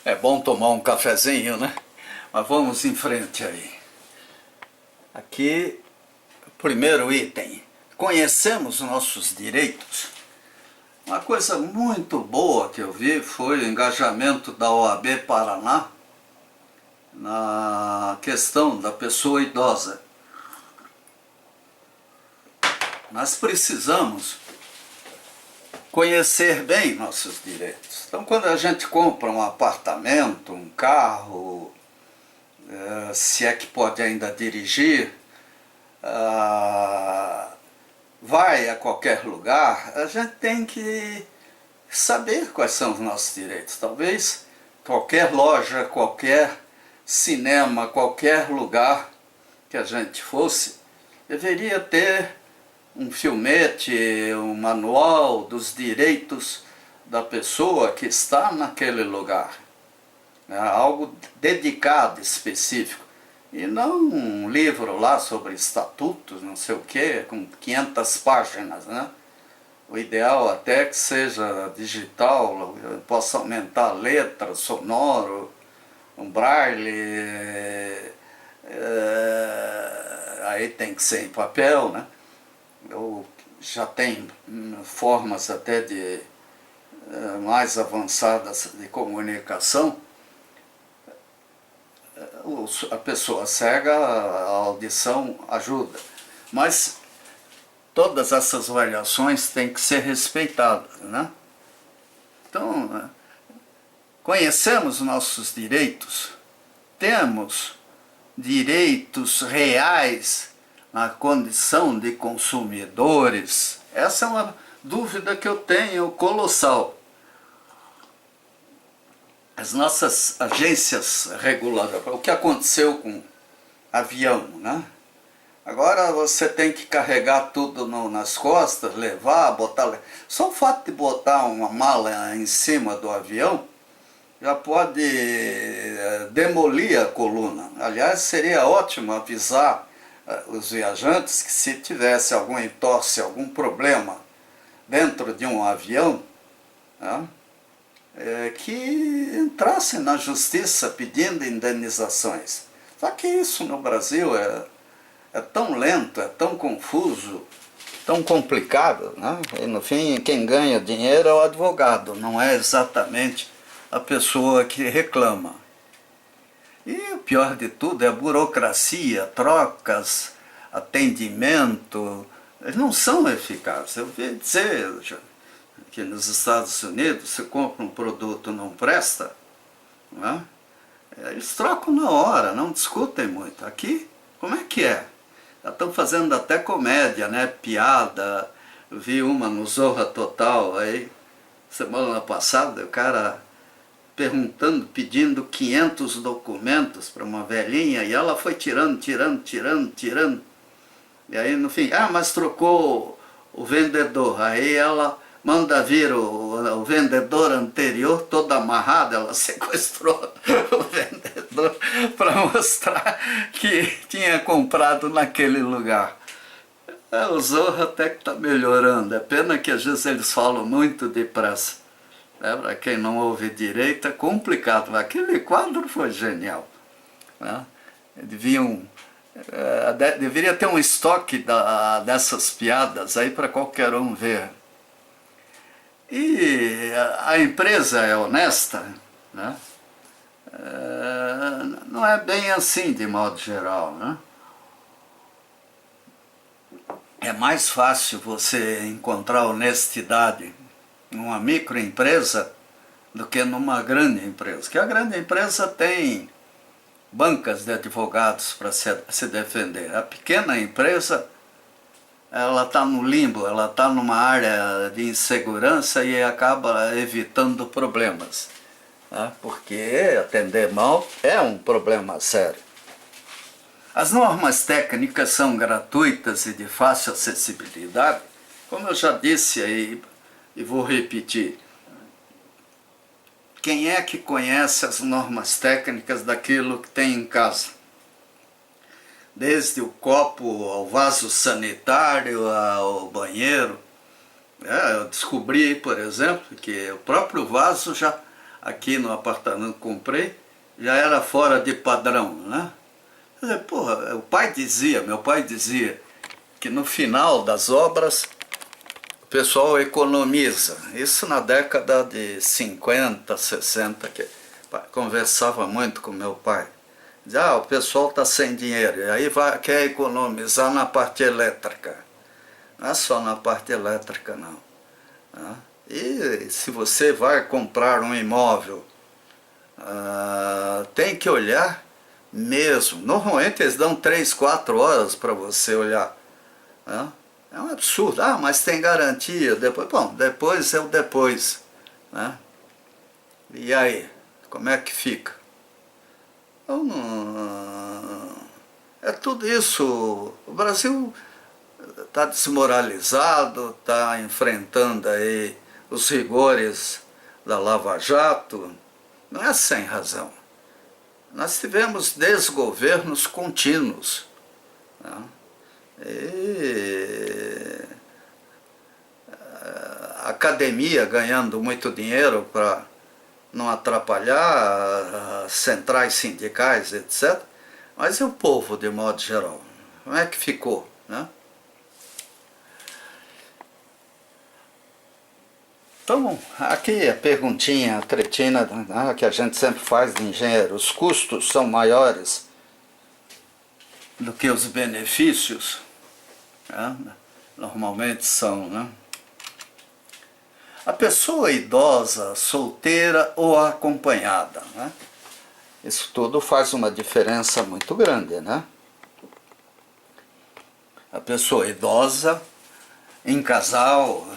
É bom tomar um cafezinho, né? Mas vamos em frente aí. Aqui, primeiro item. Conhecemos nossos direitos? Uma coisa muito boa que eu vi foi o engajamento da OAB Paraná na questão da pessoa idosa. Nós precisamos conhecer bem nossos direitos. Então, quando a gente compra um apartamento, um carro, se é que pode ainda dirigir, vai a qualquer lugar, a gente tem que saber quais são os nossos direitos. Talvez qualquer loja, qualquer cinema, qualquer lugar que a gente fosse, deveria ter um filmete, um manual dos direitos da pessoa que está naquele lugar. Algo dedicado, específico. E não um livro lá sobre estatutos, não sei o quê, com 500 páginas, né? O ideal até que seja digital, possa aumentar a letra, sonoro, um braille, aí tem que ser em papel, né? Ou já tem formas até de mais avançadas de comunicação. A pessoa cega, a audição ajuda, mas todas essas variações têm que ser respeitadas, né? Então, conhecemos nossos direitos, temos direitos reais na condição de consumidores. Essa é uma dúvida que eu tenho colossal. As nossas agências reguladoras, o que aconteceu com avião, né? Agora você tem que carregar tudo nas costas, levar, botar... Só o fato de botar uma mala em cima do avião já pode demolir a coluna. Aliás, seria ótimo avisar os viajantes que se tivesse algum entorse, algum problema dentro de um avião, né? Que entrassem na justiça pedindo indenizações. Só que isso no Brasil é tão lento, é tão confuso, tão complicado, né? E no fim quem ganha dinheiro é o advogado, não é exatamente a pessoa que reclama. E o pior de tudo é a burocracia, trocas, atendimento, eles não são eficazes. Eu ouvi dizer que nos Estados Unidos, se compra um produto não presta, né? Eles trocam na hora, não discutem muito. Aqui, como é que é? Já estão fazendo até comédia, né? Piada. Eu vi uma no Zorra Total aí, semana passada, o cara perguntando, pedindo 500 documentos para uma velhinha, e ela foi tirando. E aí no fim, mas trocou o vendedor. Aí ela manda vir o vendedor anterior todo amarrado, ela sequestrou o vendedor para mostrar que tinha comprado naquele lugar. O Zorro até que está melhorando, é pena que às vezes eles falam muito depressa. Para quem não ouve direito é complicado, mas aquele quadro foi genial, né? Deveria ter um estoque dessas piadas aí para qualquer um ver. E a empresa é honesta, né? Não é bem assim de modo geral, né? É mais fácil você encontrar honestidade numa microempresa do que numa grande empresa. Porque a grande empresa tem bancas de advogados para se defender. A pequena empresa, ela está no limbo, ela está numa área de insegurança e acaba evitando problemas, né? Porque atender mal é um problema sério. As normas técnicas são gratuitas e de fácil acessibilidade, como eu já disse aí e vou repetir. Quem é que conhece as normas técnicas daquilo que tem em casa? Desde o copo ao vaso sanitário, ao banheiro. Eu descobri, por exemplo, que o próprio vaso já aqui no apartamento que comprei, já era fora de padrão, né? Quer dizer, porra, meu pai dizia que no final das obras o pessoal economiza. Isso na década de 50, 60, que conversava muito com meu pai. Dizia, o pessoal está sem dinheiro, e aí quer economizar na parte elétrica. Não é só na parte elétrica, não. Né? E se você vai comprar um imóvel, tem que olhar mesmo. Normalmente eles dão 3, 4 horas para você olhar. Né? É um absurdo. Mas tem garantia. Depois, bom, depois é o depois. Né? E aí, como é que fica? Então, é tudo isso. O Brasil está desmoralizado, está enfrentando aí os rigores da Lava Jato. Não é sem razão. Nós tivemos desgovernos contínuos. Né? E a academia ganhando muito dinheiro para não atrapalhar as centrais sindicais, etc. Mas e o povo, de modo geral? Como é que ficou? Né? Então, aqui a perguntinha cretina, né, que a gente sempre faz de engenheiro: os custos são maiores do que os benefícios? Né? Normalmente são, né? A pessoa idosa, solteira ou acompanhada, né? Isso tudo faz uma diferença muito grande, né? A pessoa idosa, em casal,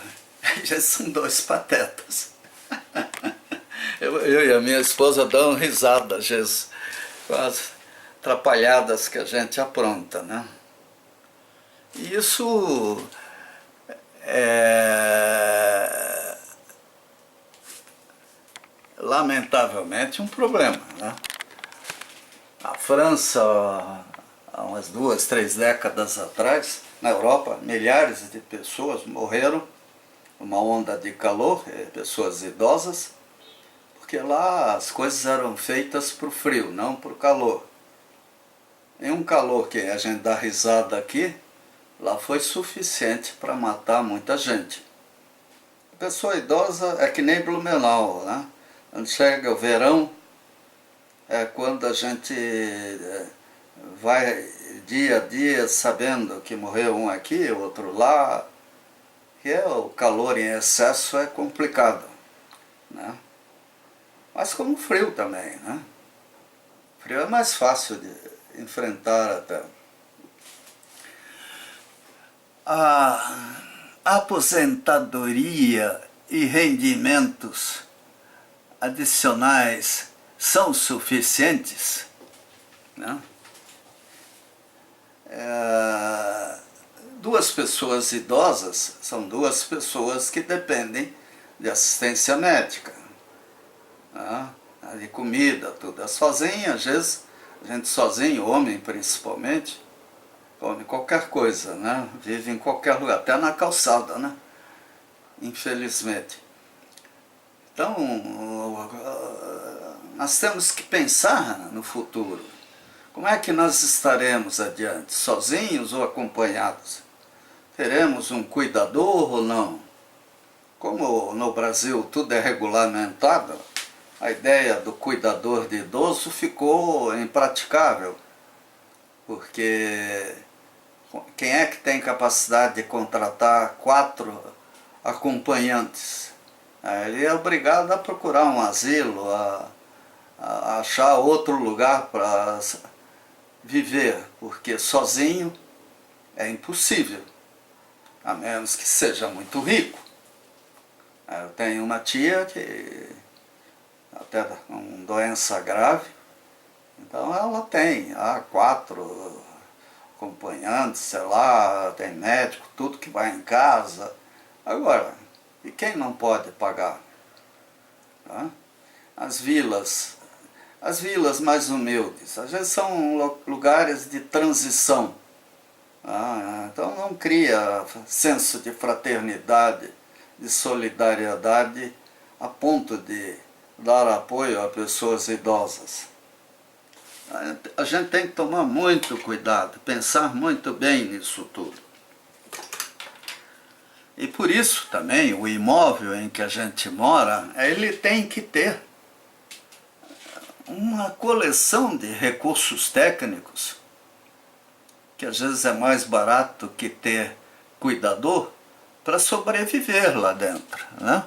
já são dois patetas. Eu e a minha esposa damos risada, às vezes, com as atrapalhadas que a gente apronta, né? E isso é, lamentavelmente, um problema, né? A França, há umas 2, 3 décadas atrás, na Europa, milhares de pessoas morreram numa onda de calor, pessoas idosas, porque lá as coisas eram feitas para o frio, não para o calor. E um calor que a gente dá risada aqui, lá foi suficiente para matar muita gente. A pessoa idosa é que nem Blumenau, né? Quando chega o verão, é quando a gente vai dia a dia sabendo que morreu um aqui, outro lá, que o calor em excesso é complicado, né? Mas como o frio também, né? O frio é mais fácil de enfrentar até. A aposentadoria e rendimentos adicionais são suficientes? Né? Duas pessoas idosas são duas pessoas que dependem de assistência médica, né? De comida, tudo. Sozinho, às vezes, a gente sozinho, homem principalmente, come qualquer coisa, né? Vive em qualquer lugar, até na calçada, né? Infelizmente. Então, nós temos que pensar no futuro. Como é que nós estaremos adiante? Sozinhos ou acompanhados? Teremos um cuidador ou não? Como no Brasil tudo é regulamentado, a ideia do cuidador de idoso ficou impraticável, porque quem é que tem capacidade de contratar 4 acompanhantes? Ele é obrigado a procurar um asilo, a achar outro lugar para viver, porque sozinho é impossível, a menos que seja muito rico. Eu tenho uma tia que até com doença grave, então ela tem 4 acompanhantes, sei lá, tem médico, tudo que vai em casa. Agora, e quem não pode pagar? Tá? As vilas mais humildes, às vezes são lugares de transição. Então não cria senso de fraternidade, de solidariedade, a ponto de dar apoio a pessoas idosas. A gente tem que tomar muito cuidado, pensar muito bem nisso tudo. E por isso também o imóvel em que a gente mora, ele tem que ter uma coleção de recursos técnicos, que às vezes é mais barato que ter cuidador, para sobreviver lá dentro, né?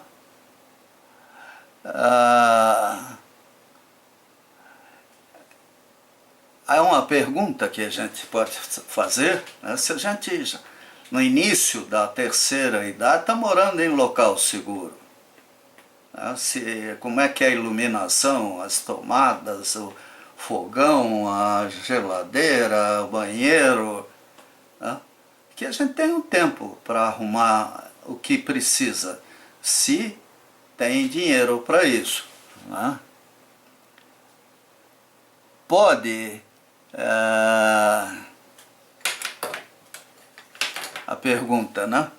Há uma pergunta que a gente pode fazer, né? Se a gente, no início da terceira idade, está morando em local seguro, né? Como é que é a iluminação, as tomadas, o fogão, a geladeira, o banheiro, né? Que a gente tem um tempo para arrumar o que precisa, se tem dinheiro para isso, né? Pode a pergunta, né?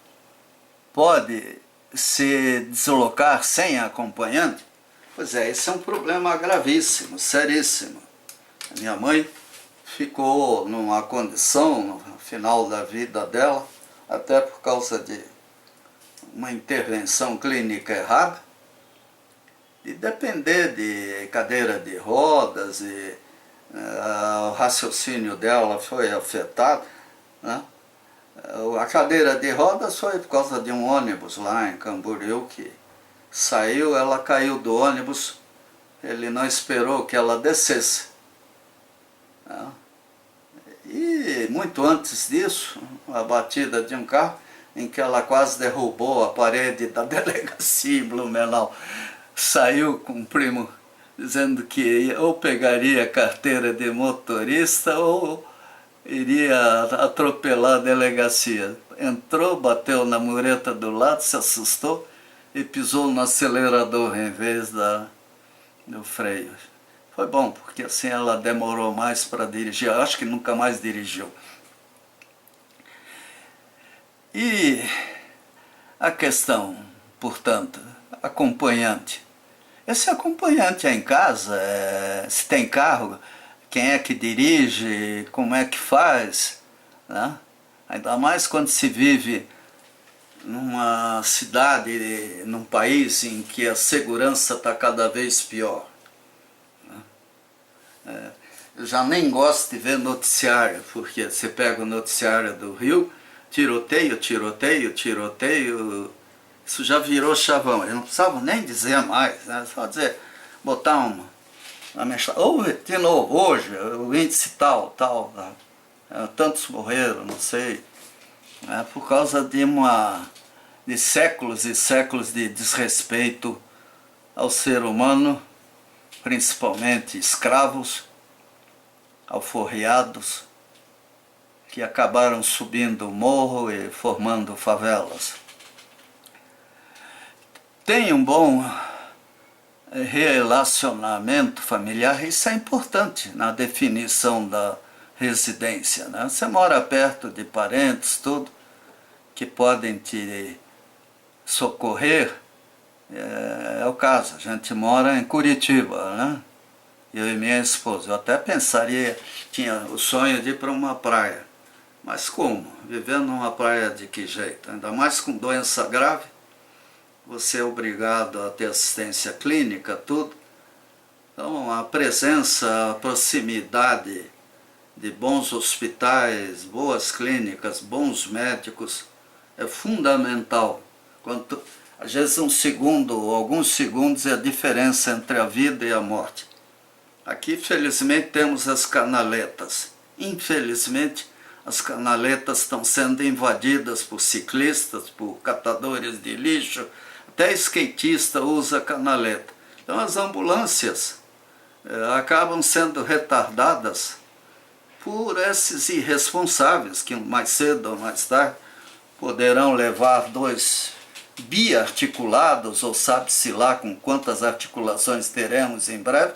Pode se deslocar sem acompanhante? Pois é, esse é um problema gravíssimo, seríssimo. A minha mãe ficou numa condição, no final da vida dela, até por causa de uma intervenção clínica errada, de depender de cadeira de rodas, e o raciocínio dela foi afetado, né? A cadeira de rodas foi por causa de um ônibus lá em Camboriú que saiu, ela caiu do ônibus, ele não esperou que ela descesse, né? E muito antes disso, a batida de um carro em que ela quase derrubou a parede da delegacia em Blumenau. Saiu com um primo dizendo que ou pegaria carteira de motorista ou iria atropelar a delegacia. Entrou, bateu na mureta do lado, se assustou e pisou no acelerador em vez do freio. Foi bom, porque assim ela demorou mais para dirigir. Eu acho que nunca mais dirigiu. E a questão, portanto, acompanhante. Esse acompanhante é em casa, se tem carro, quem é que dirige, como é que faz, né? Ainda mais quando se vive numa cidade, num país em que a segurança está cada vez pior, né? Eu já nem gosto de ver noticiário, porque você pega o noticiário do Rio, tiroteio, tiroteio, tiroteio, isso já virou chavão, eles não precisavam nem dizer mais, né? Só dizer, botar uma mensagem, ou de novo, hoje, o índice tal, tantos morreram, não sei, né? Por causa de séculos e séculos de desrespeito ao ser humano, principalmente escravos, alforriados, que acabaram subindo o morro e formando favelas. Tem um bom relacionamento familiar, isso é importante na definição da residência, né? Você mora perto de parentes, tudo, que podem te socorrer, é o caso. A gente mora em Curitiba, né? Eu e minha esposa. Eu até pensaria, tinha o sonho de ir para uma praia. Mas como? Vivendo numa praia de que jeito? Ainda mais com doença grave, você é obrigado a ter assistência clínica, tudo. Então a presença, a proximidade de bons hospitais, boas clínicas, bons médicos é fundamental. Às vezes um segundo ou alguns segundos é a diferença entre a vida e a morte. Aqui, felizmente, temos as canaletas. Infelizmente, as canaletas estão sendo invadidas por ciclistas, por catadores de lixo, até skatista usa canaleta. Então as ambulâncias acabam sendo retardadas por esses irresponsáveis que mais cedo ou mais tarde poderão levar dois biarticulados, ou sabe-se lá com quantas articulações teremos em breve,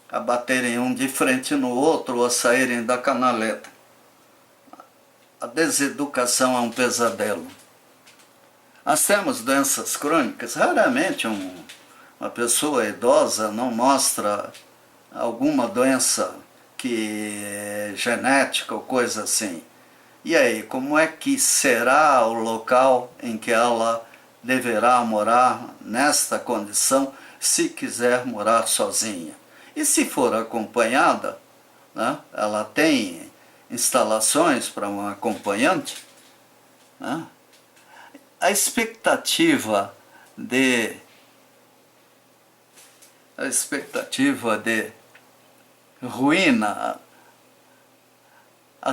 a baterem um de frente no outro ou a saírem da canaleta. A deseducação é um pesadelo. Nós temos doenças crônicas, raramente uma pessoa idosa não mostra alguma doença genética ou coisa assim. E aí, como é que será o local em que ela deverá morar nesta condição, se quiser morar sozinha? E se for acompanhada, né, ela tem instalações para um acompanhante, né? A expectativa de ruína, a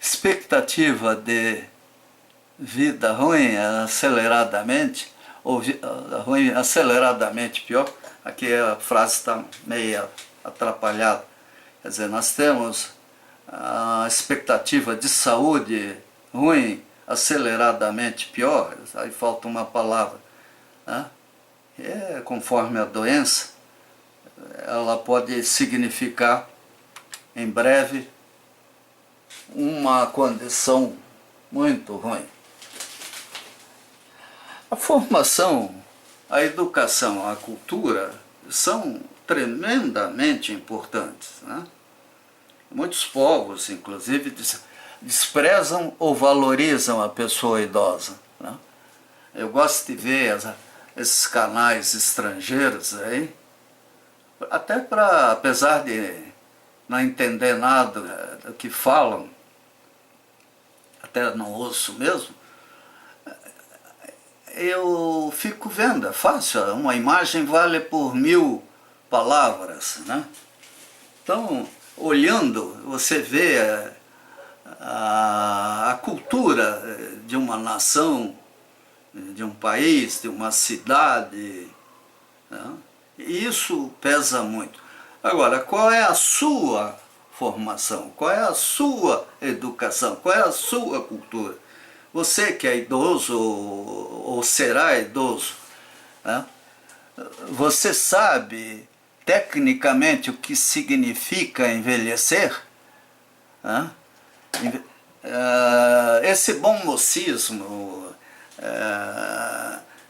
expectativa de vida ruim aceleradamente, ou ruim aceleradamente pior, aqui a frase está meio atrapalhada. Quer dizer, nós temos a expectativa de saúde ruim aceleradamente pior, aí falta uma palavra, né? Conforme a doença, ela pode significar em breve uma condição muito ruim. A formação, a educação, a cultura são tremendamente importantes, né? Muitos povos, inclusive, desprezam ou valorizam a pessoa idosa, né? Eu gosto de ver esses canais estrangeiros aí, até para, apesar de não entender nada do que falam, até não ouço mesmo, eu fico vendo, é fácil, uma imagem vale por 1000 palavras, né? Então, olhando, você vê a cultura de uma nação, de um país, de uma cidade, né? E isso pesa muito. Agora, qual é a sua formação? Qual é a sua educação? Qual é a sua cultura? Você que é idoso ou será idoso, né? Você sabe tecnicamente o que significa envelhecer? Né? Esse bom mocismo,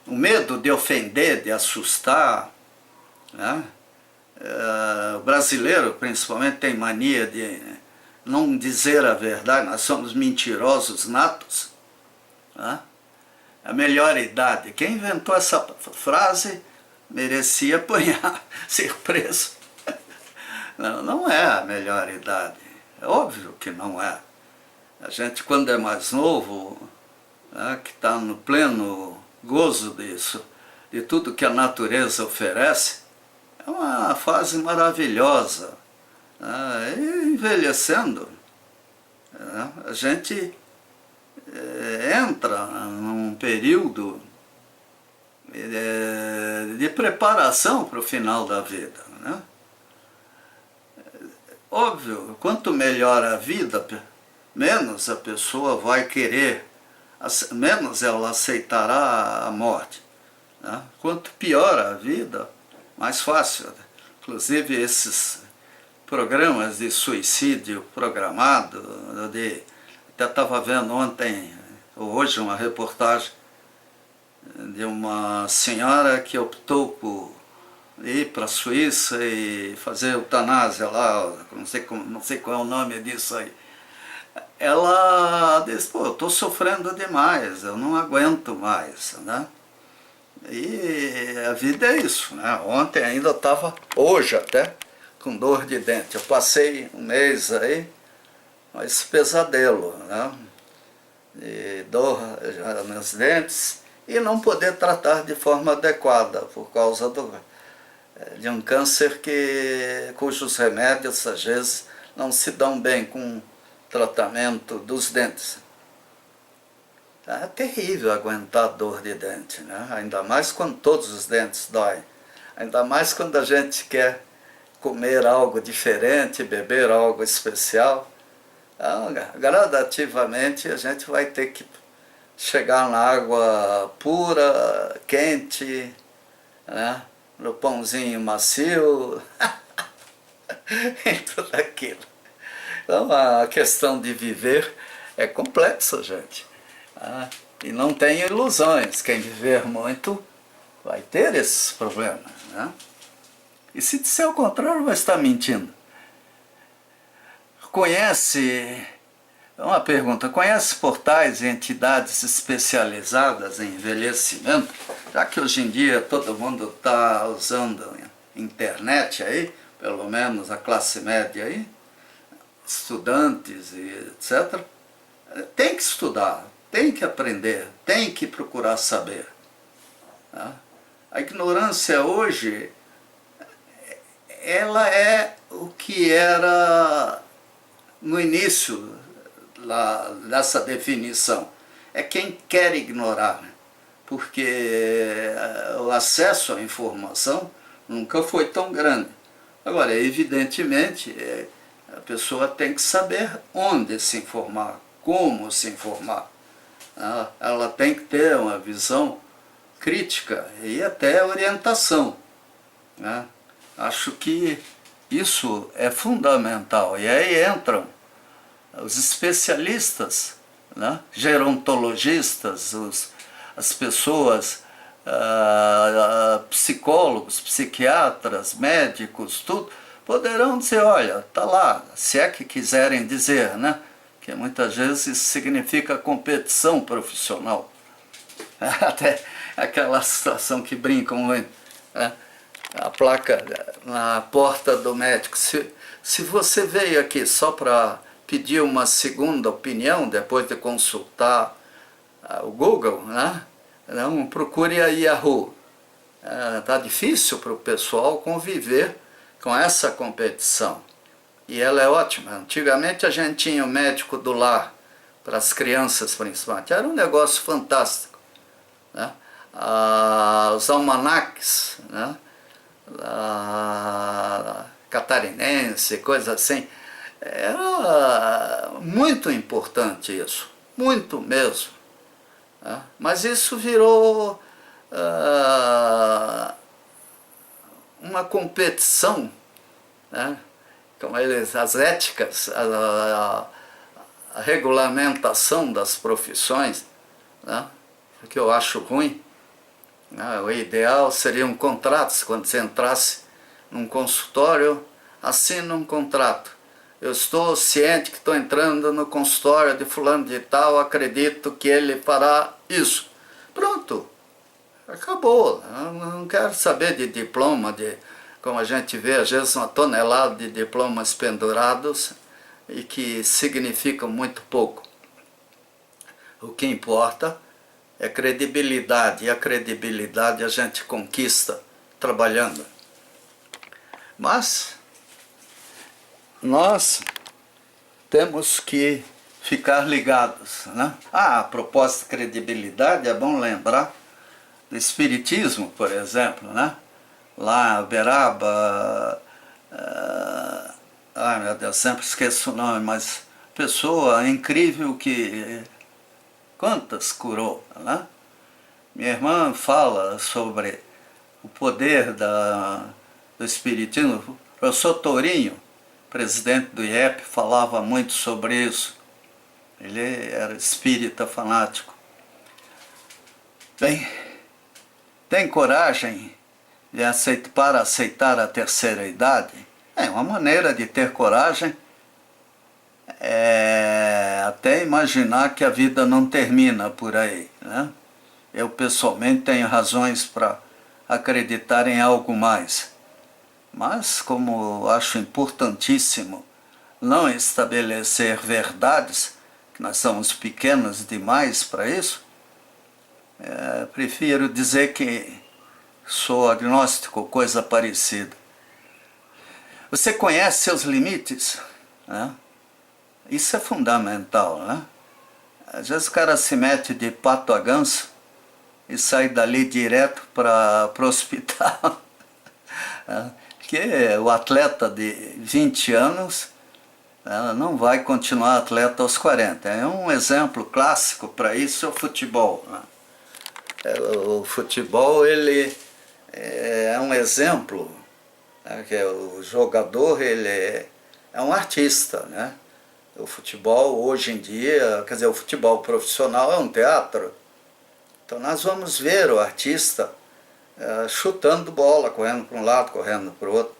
o medo de ofender, de assustar, né? O brasileiro, principalmente, tem mania de não dizer a verdade. Nós somos mentirosos natos, né? A melhor idade. Quem inventou essa frase merecia apanhar, ser preso. Não é a melhor idade. É óbvio que não é. A gente, quando é mais novo, né, que está no pleno gozo disso, de tudo que a natureza oferece, é uma fase maravilhosa. Né? E envelhecendo, né, a gente entra num período de preparação para o final da vida, né? Óbvio, quanto melhor a vida, menos a pessoa vai querer, menos ela aceitará a morte, né? Quanto pior a vida, mais fácil. Inclusive esses programas de suicídio programado, até estava vendo ontem ou hoje uma reportagem de uma senhora que optou por ir para a Suíça e fazer eutanásia lá, não sei qual é o nome disso aí. Ela disse, pô, eu estou sofrendo demais, eu não aguento mais, né? E a vida é isso, né? Ontem ainda estava, hoje até, com dor de dente. Eu passei um mês aí, mas pesadelo, né? De dor nos dentes e não poder tratar de forma adequada por causa de um câncer cujos remédios às vezes não se dão bem com o tratamento dos dentes. É terrível aguentar dor de dente, né? Ainda mais quando todos os dentes doem. Ainda mais quando a gente quer comer algo diferente, beber algo especial. Então, gradativamente a gente vai ter que chegar na água pura, quente, né? No pãozinho macio, e tudo aquilo. Então a questão de viver é complexa, gente. E não tem ilusões. Quem viver muito vai ter esses problemas, né? E se disser o contrário, vai estar mentindo. Uma pergunta, conhece portais e entidades especializadas em envelhecimento? Já que hoje em dia todo mundo está usando internet aí, pelo menos a classe média aí, estudantes e etc., tem que estudar, tem que aprender, tem que procurar saber. Tá? A ignorância hoje, ela é o que era no início dessa definição. É quem quer ignorar, né? Porque o acesso à informação nunca foi tão grande. Agora, evidentemente, a pessoa tem que saber onde se informar, como se informar. Ela tem que ter uma visão crítica e até orientação, né? Acho que isso é fundamental. E aí entram os especialistas, né? Gerontologistas, as pessoas, psicólogos, psiquiatras, médicos, tudo, poderão dizer, olha, tá lá, se é que quiserem dizer, né? Que muitas vezes isso significa competição profissional. Até aquela situação que brincam, né? A placa na porta do médico. Se você veio aqui só para pedir uma segunda opinião, depois de consultar o Google, né? Não procure a Yahoo. Está difícil para o pessoal conviver com essa competição. E ela é ótima. Antigamente a gente tinha o médico do lar, para as crianças principalmente. Era um negócio fantástico, né? Os almanaques, né? Catarinense, coisa assim. Era muito importante isso, muito mesmo. Né? Mas isso virou uma competição, né? Como as éticas, a regulamentação das profissões, né? O que eu acho ruim. O ideal seriam contratos. Quando você entrasse num consultório, assina um contrato. Eu estou ciente que estou entrando no consultório de fulano de tal, acredito que ele fará isso. Pronto, acabou. Eu não quero saber de diploma, como a gente vê às vezes uma tonelada de diplomas pendurados e que significam muito pouco. O que importa é credibilidade, e a credibilidade a gente conquista trabalhando. Mas nós temos que ficar ligados, né? A propósito de credibilidade, é bom lembrar do Espiritismo, por exemplo, né? Lá, Uberaba, ai meu Deus, sempre esqueço o nome, mas pessoa incrível que quantas curou, né? Minha irmã fala sobre o poder do Espiritismo. O professor Tourinho, presidente do IEP, falava muito sobre isso. Ele era espírita fanático. Bem, tem coragem para aceitar a terceira idade? É uma maneira de ter coragem. Até imaginar que a vida não termina por aí, né? Eu pessoalmente tenho razões para acreditar em algo mais, mas como acho importantíssimo não estabelecer verdades, que nós somos pequenos demais para isso, prefiro dizer que sou agnóstico, coisa parecida. Você conhece seus limites, né? Isso é fundamental, né? Às vezes o cara se mete de pato a ganso e sai dali direto para o hospital. Porque o atleta de 20 anos não vai continuar atleta aos 40. É um exemplo clássico para isso é o futebol, né? O futebol, ele é um exemplo, né? Que o jogador, ele é um artista, né? O futebol hoje em dia, quer dizer, o futebol profissional é um teatro. Então nós vamos ver o artista chutando bola, correndo para um lado, correndo para o outro.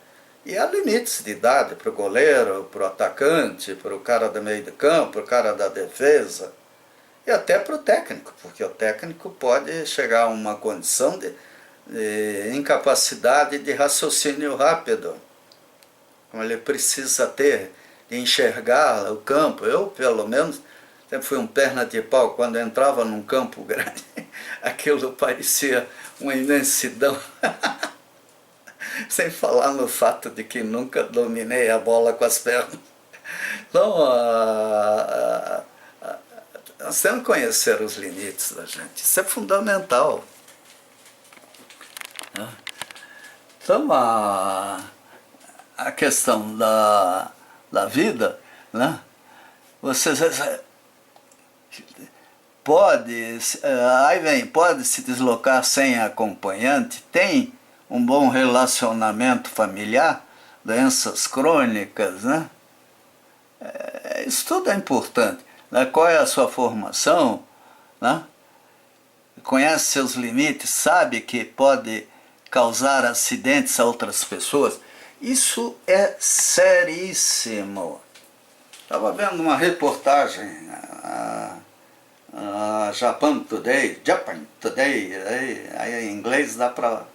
E há limites de idade para o goleiro, para o atacante, para o cara do meio de campo, para o cara da defesa. E até para o técnico, porque o técnico pode chegar a uma condição de incapacidade de raciocínio rápido, como ele precisa ter, de enxergar o campo. Eu, pelo menos, sempre fui um perna de pau. Quando entrava num campo grande, aquilo parecia uma imensidão. Sem falar no fato de que nunca dominei a bola com as pernas. Então, nós temos que conhecer os limites da gente. Isso é fundamental. Então, a questão da vida, né? Você pode se deslocar sem acompanhante, tem um bom relacionamento familiar, doenças crônicas, né? Isso tudo é importante. Né? Qual é a sua formação? Né? Conhece seus limites, sabe que pode causar acidentes a outras pessoas. Isso é seríssimo. Estava vendo uma reportagem Japan Today, aí em inglês dá para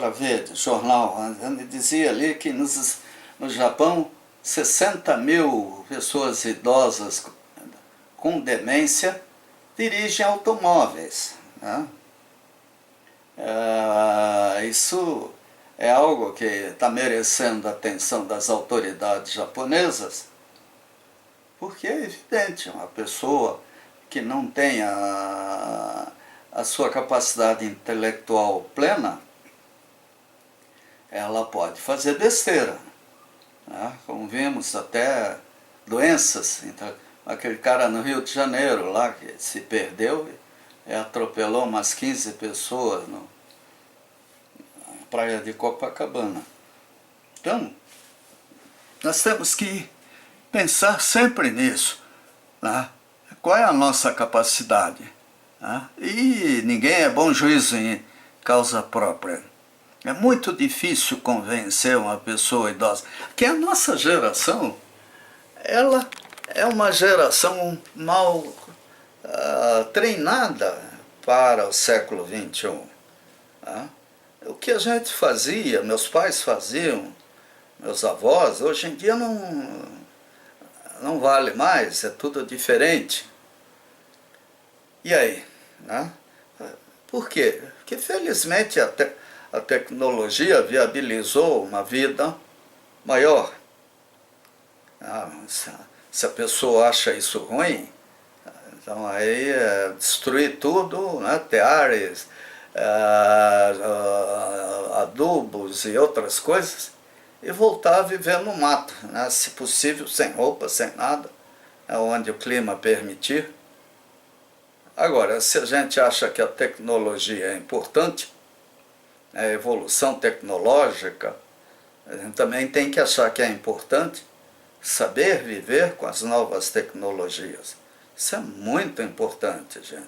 ver, jornal, ele dizia ali que no Japão 60 mil pessoas idosas com demência dirigem automóveis. Né? Isso é algo que está merecendo a atenção das autoridades japonesas, porque é evidente, uma pessoa que não tem a sua capacidade intelectual plena, ela pode fazer besteira. Né? Como vimos, até doenças. Então, aquele cara no Rio de Janeiro lá que se perdeu e atropelou umas 15 pessoas na praia de Copacabana. Então, nós temos que pensar sempre nisso. Né? Qual é a nossa capacidade? Né? E ninguém é bom juízo em causa própria. É muito difícil convencer uma pessoa idosa, porque a nossa geração, ela é uma geração mal treinada para o século XXI. Né? O que a gente fazia, meus pais faziam, meus avós, hoje em dia não vale mais, é tudo diferente. E aí? Né? Por quê? Porque felizmente a tecnologia viabilizou uma vida maior. Se a pessoa acha isso ruim, então aí destruir tudo, né? Teares, adubos e outras coisas, e voltar a viver no mato, né? Se possível sem roupa, sem nada, onde o clima permitir. Agora, se a gente acha que a tecnologia é importante, a evolução tecnológica, a gente também tem que achar que é importante saber viver com as novas tecnologias. Isso é muito importante, gente.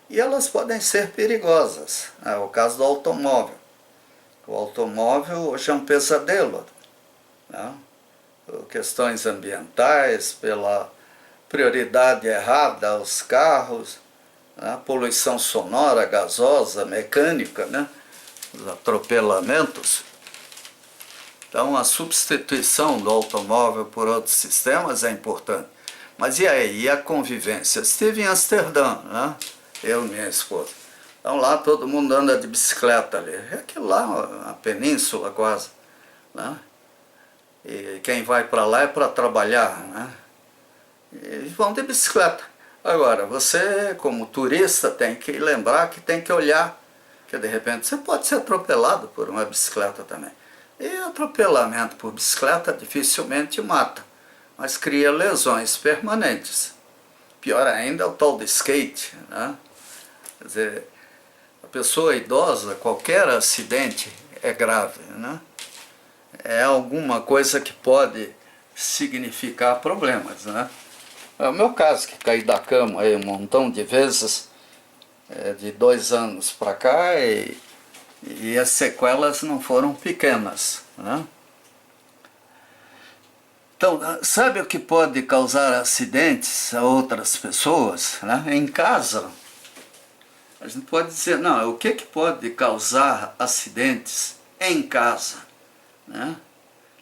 E elas podem ser perigosas. É o caso do automóvel. O automóvel hoje é um pesadelo. Né? Por questões ambientais, pela prioridade errada aos carros, né? Poluição sonora, gasosa, mecânica, né? Os atropelamentos. Então a substituição do automóvel por outros sistemas é importante. Mas e aí? E a convivência? Estive em Amsterdã, né? Eu e minha esposa. Então lá todo mundo anda de bicicleta ali. É aquilo lá, a península quase. Né? E quem vai para lá é para trabalhar. Né? E vão de bicicleta. Agora, você como turista tem que lembrar que tem que olhar, que de repente você pode ser atropelado por uma bicicleta também. E atropelamento por bicicleta dificilmente mata, mas cria lesões permanentes. Pior ainda é o tal de skate. Né? Quer dizer, a pessoa idosa, qualquer acidente é grave. Né? É alguma coisa que pode significar problemas. Né? É o meu caso, que caí da cama aí um montão de vezes, de 2 anos para cá, e E as sequelas não foram pequenas, né? Então, sabe o que pode causar acidentes a outras pessoas, né? Em casa, a gente pode dizer, não, o que pode causar acidentes em casa, né?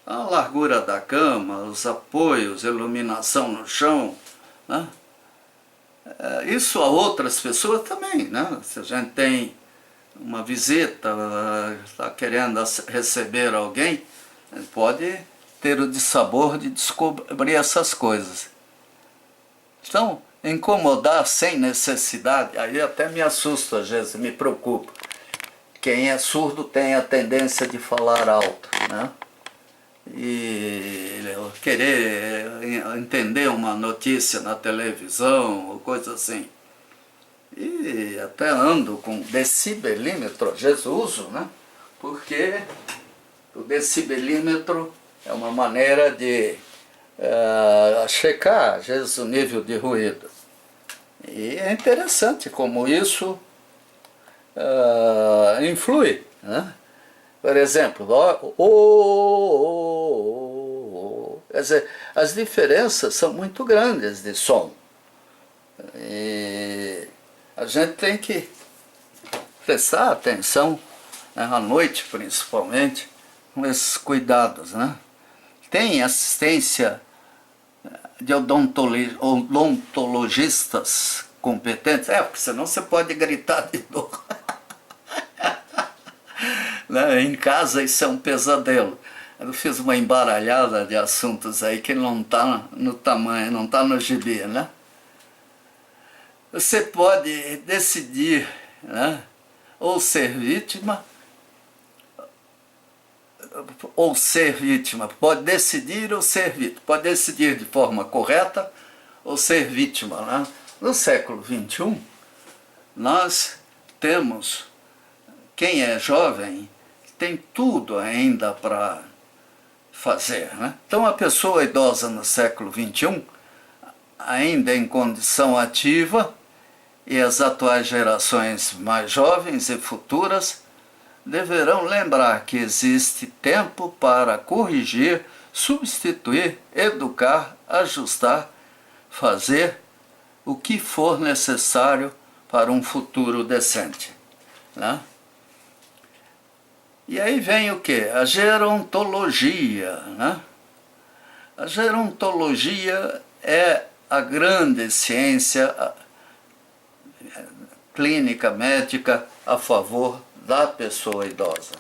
A largura da cama, os apoios, iluminação no chão, né? Isso a outras pessoas também, né? Se a gente tem uma visita, está querendo receber alguém, pode ter o dissabor de descobrir essas coisas. Então, incomodar sem necessidade, aí até me assusta às vezes, me preocupa. Quem é surdo tem a tendência de falar alto, né? E querer entender uma notícia na televisão ou coisa assim. E até ando com decibelímetro, às vezes uso, né? Porque o decibelímetro é uma maneira de checar, às vezes, o nível de ruído. E é interessante como isso influi, né? Por exemplo, quer dizer, as diferenças são muito grandes de som. E a gente tem que prestar atenção, né, à noite principalmente, com esses cuidados, né? Tem assistência de odontologistas competentes, porque senão você pode gritar de dor. Né? Em casa isso é um pesadelo. Eu fiz uma embaralhada de assuntos aí que não está no tamanho, não está no gibi, né? Você pode decidir, né? Ou ser vítima, pode decidir ou ser vítima, pode decidir de forma correta ou ser vítima, né? No século XXI, nós temos, quem é jovem, tem tudo ainda para fazer, né? Então a pessoa idosa no século XXI, ainda em condição ativa, e as atuais gerações mais jovens e futuras deverão lembrar que existe tempo para corrigir, substituir, educar, ajustar, fazer o que for necessário para um futuro decente, né? E aí vem o quê? A gerontologia, né? A gerontologia é a grande ciência clínica médica a favor da pessoa idosa.